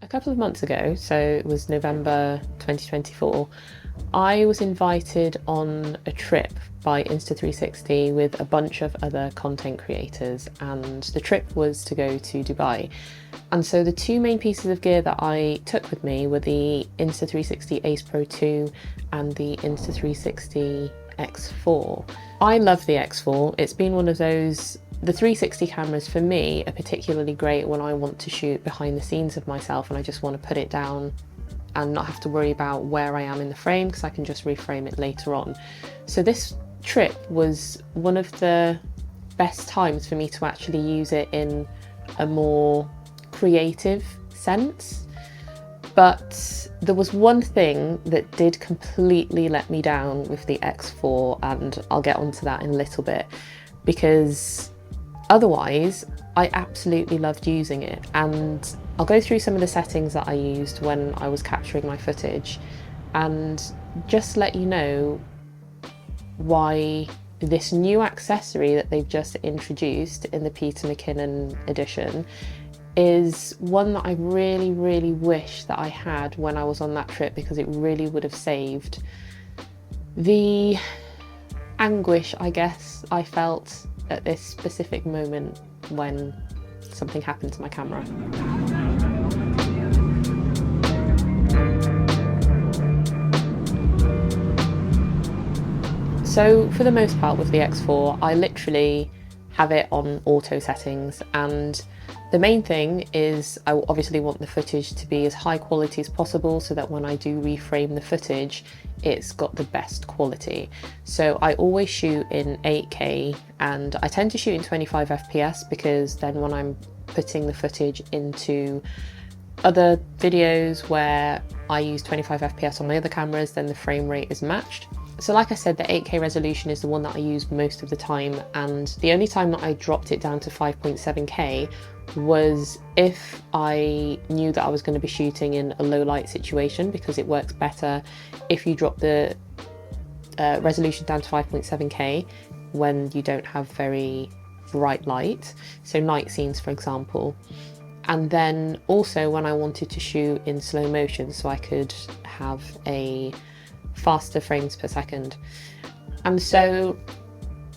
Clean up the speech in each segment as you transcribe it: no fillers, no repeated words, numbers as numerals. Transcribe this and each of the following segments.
couple of months ago, so it was November 2024, I was invited on a trip by Insta360 with a bunch of other content creators, and the trip was to go to Dubai. And so the two main pieces of gear that I took with me were the Insta360 Ace Pro 2 and the Insta360 X4. I love the X4. It's been one of those, the 360 cameras for me are particularly great when I want to shoot behind the scenes of myself and I just want to put it down and not have to worry about where I am in the frame, because I can just reframe it later on. So this trip was one of the best times for me to actually use it in a more creative sense. But there was one thing that did completely let me down with the X4, and I'll get onto that in a little bit, because otherwise I absolutely loved using it. And I'll go through some of the settings that I used when I was capturing my footage and just let you know why this new accessory that they've just introduced in the Peter McKinnon edition is one that I really, really wish that I had when I was on that trip, because it really would have saved the anguish, I guess, I felt at this specific moment when something happened to my camera. So for the most part with the X4, I literally have it on auto settings, and the main thing is I obviously want the footage to be as high quality as possible so that when I do reframe the footage, it's got the best quality. So I always shoot in 8K, and I tend to shoot in 25 FPS because then when I'm putting the footage into other videos where I use 25 FPS on my other cameras, then the frame rate is matched. So like I said, the 8K resolution is the one that I use most of the time, and the only time that I dropped it down to 5.7K was if I knew that I was going to be shooting in a low light situation, because it works better if you drop the resolution down to 5.7K when you don't have very bright light, so night scenes for example. And then also when I wanted to shoot in slow motion, so I could have a faster frames per second. And so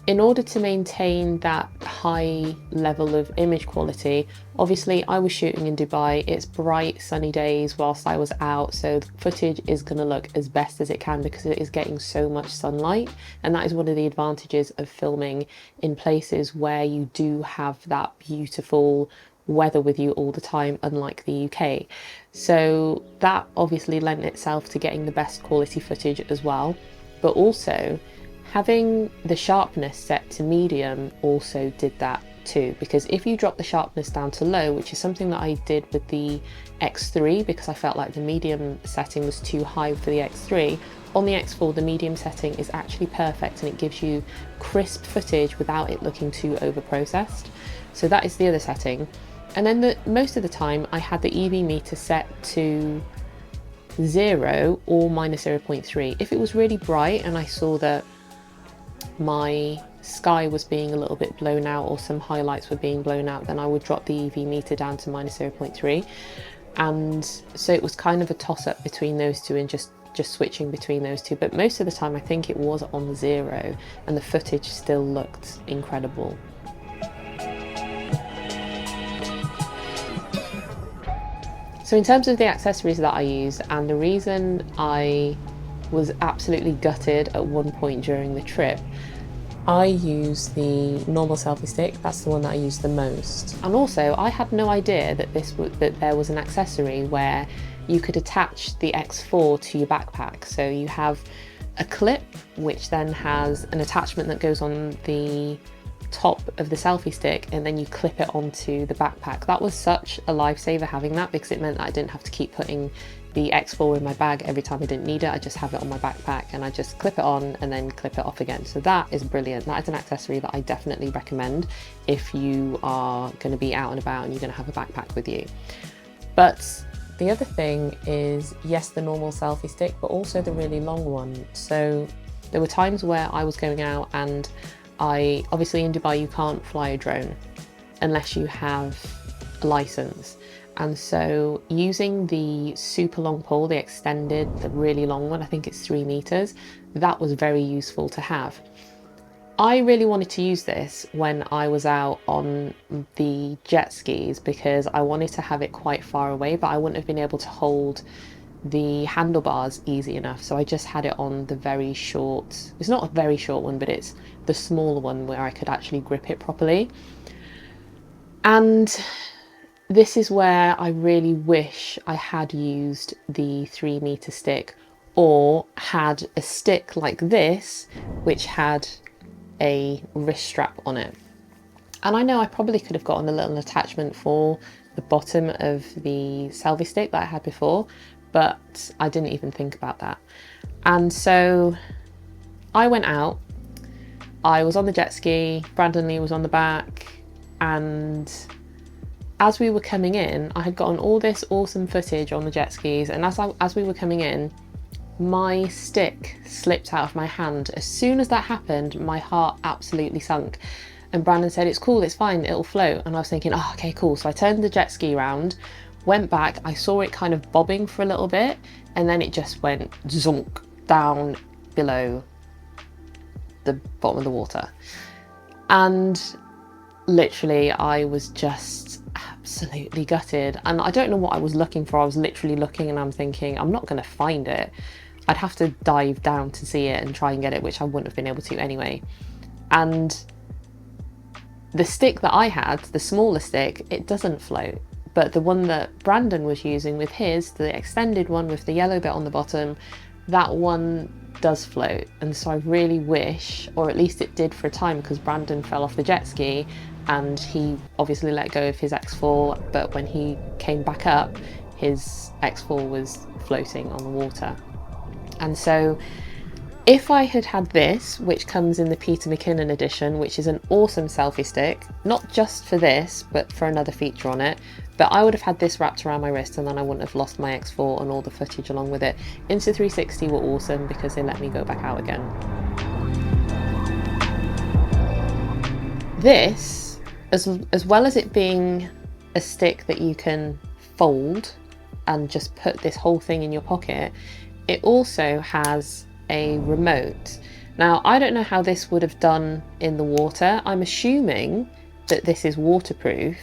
in order to maintain that high level of image quality, obviously I was shooting in Dubai, it's bright sunny days whilst I was out, so the footage is going to look as best as it can because it is getting so much sunlight, and that is one of the advantages of filming in places where you do have that beautiful weather with you all the time, unlike the UK. So that obviously lent itself to getting the best quality footage as well, but also having the sharpness set to medium also did that too, because if you drop the sharpness down to low, which is something that I did with the X3 because I felt like the medium setting was too high for the X3, on the X4 the medium setting is actually perfect and it gives you crisp footage without it looking too over processed. So that is the other setting. And then most of the time I had the EV meter set to 0 or minus 0.3. If it was really bright and I saw that my sky was being a little bit blown out or some highlights were being blown out, then I would drop the EV meter down to minus 0.3. And so it was kind of a toss-up between those two and just switching between those two. But most of the time I think it was on 0 and the footage still looked incredible. So in terms of the accessories that I use, and the reason I was absolutely gutted at one point during the trip, I use the normal selfie stick. That's the one that I use the most. And also I had no idea that that there was an accessory where you could attach the X4 to your backpack. So you have a clip which then has an attachment that goes on the top of the selfie stick, and then you clip it onto the backpack. That was such a lifesaver having that, because it meant that I didn't have to keep putting the X4 in my bag every time I didn't need it. I just have it on my backpack and I just clip it on and then clip it off again. So that is brilliant. That is an accessory that I definitely recommend if you are going to be out and about and you're going to have a backpack with you. But the other thing is, yes, the normal selfie stick, but also the really long one. So there were times where I was going out and obviously in Dubai you can't fly a drone unless you have a license. And so using the super long pole, the extended, the really long one, I think it's 3 meters, that was very useful to have. I really wanted to use this when I was out on the jet skis because I wanted to have it quite far away, but I wouldn't have been able to hold the handlebars easy enough. So I just had it on the very short, it's not a very short one, but it's the smaller one where I could actually grip it properly. And this is where I really wish I had used the 3 meter stick, or had a stick like this, which had a wrist strap on it. And I know I probably could have gotten a little attachment for the bottom of the selfie stick that I had before, but I didn't even think about that. And so I went out, I was on the jet ski, Brandon Lee was on the back, and as we were coming in, I had gotten all this awesome footage on the jet skis, and as we were coming in, my stick slipped out of my hand. As soon as that happened, my heart absolutely sunk. And Brandon said, "It's cool, it's fine, it'll float." And I was thinking, oh, okay, cool. So I turned the jet ski around, went back, I saw it kind of bobbing for a little bit, and then it just went zonk down below the bottom of the water. And literally, I was just absolutely gutted. And I don't know what I was looking for. I was literally looking and I'm thinking, I'm not going to find it. I'd have to dive down to see it and try and get it, which I wouldn't have been able to anyway. And the stick that I had, the smaller stick, it doesn't float. But the one that Brandon was using with his, the extended one with the yellow bit on the bottom, that one does float. And so I really wish, or at least it did for a time, because Brandon fell off the jet ski and he obviously let go of his X4, but when he came back up, his X4 was floating on the water. And so if I had had this, which comes in the Peter McKinnon edition, which is an awesome selfie stick, not just for this, but for another feature on it, but I would have had this wrapped around my wrist and then I wouldn't have lost my X4 and all the footage along with it. Insta360 were awesome because they let me go back out again. This, as well as it being a stick that you can fold and just put this whole thing in your pocket, it also has a remote. Now, I don't know how this would have done in the water. I'm assuming that this is waterproof.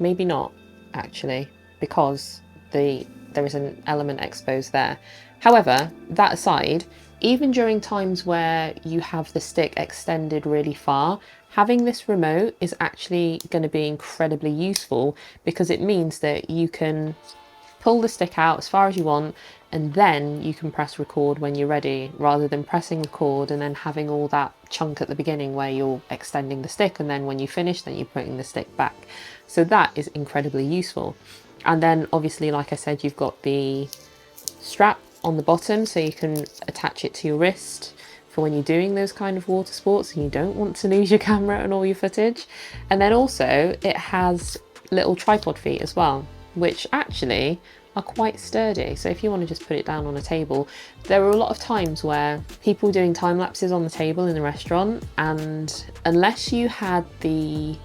Maybe not, actually, because there is an element exposed there. However, that aside, even during times where you have the stick extended really far, having this remote is actually going to be incredibly useful, because it means that you can pull the stick out as far as you want and then you can press record when you're ready, rather than pressing record and then having all that chunk at the beginning where you're extending the stick and then when you finish then you're putting the stick back. So that is incredibly useful. And then obviously, like I said, you've got the strap on the bottom so you can attach it to your wrist for when you're doing those kind of water sports and you don't want to lose your camera and all your footage. And then also it has little tripod feet as well, which actually are quite sturdy. So if you want to just put it down on a table, there are a lot of times where people doing time lapses on the table in the restaurant, and unless you had the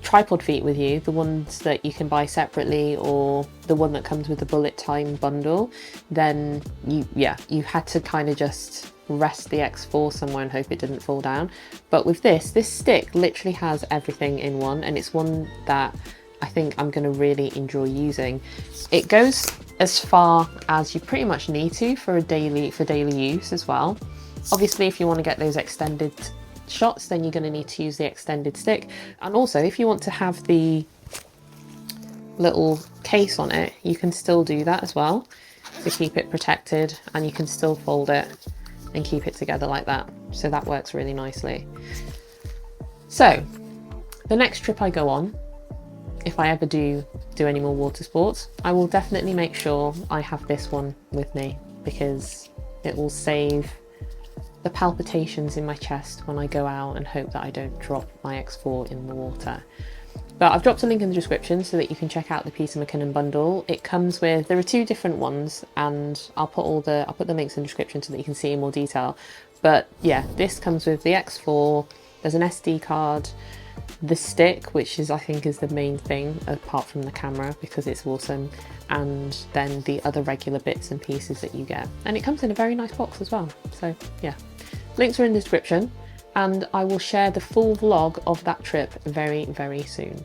tripod feet with you, the ones that you can buy separately or the one that comes with the bullet time bundle, then you had to kind of just rest the X4 somewhere and hope it didn't fall down. But with this stick literally has everything in one, and it's one that I think I'm going to really enjoy using. It goes as far as you pretty much need to for daily use as well. Obviously, if you want to get those extended shots, then you're going to need to use the extended stick. And also, if you want to have the little case on it, you can still do that as well to keep it protected, and you can still fold it and keep it together like that. So that works really nicely. So the next trip I go on, if I ever do any more water sports, I will definitely make sure I have this one with me, because it will save the palpitations in my chest when I go out and hope that I don't drop my X4 in the water. But I've dropped a link in the description so that you can check out the Peter McKinnon bundle. It comes with, there are 2 different ones, and I'll put the links in the description so that you can see in more detail. But yeah, this comes with the X4, there's an SD card, the stick, which is I think is the main thing apart from the camera, because it's awesome, and then the other regular bits and pieces that you get. And it comes in a very nice box as well. So yeah, links are in the description, and I will share the full vlog of that trip very, very soon.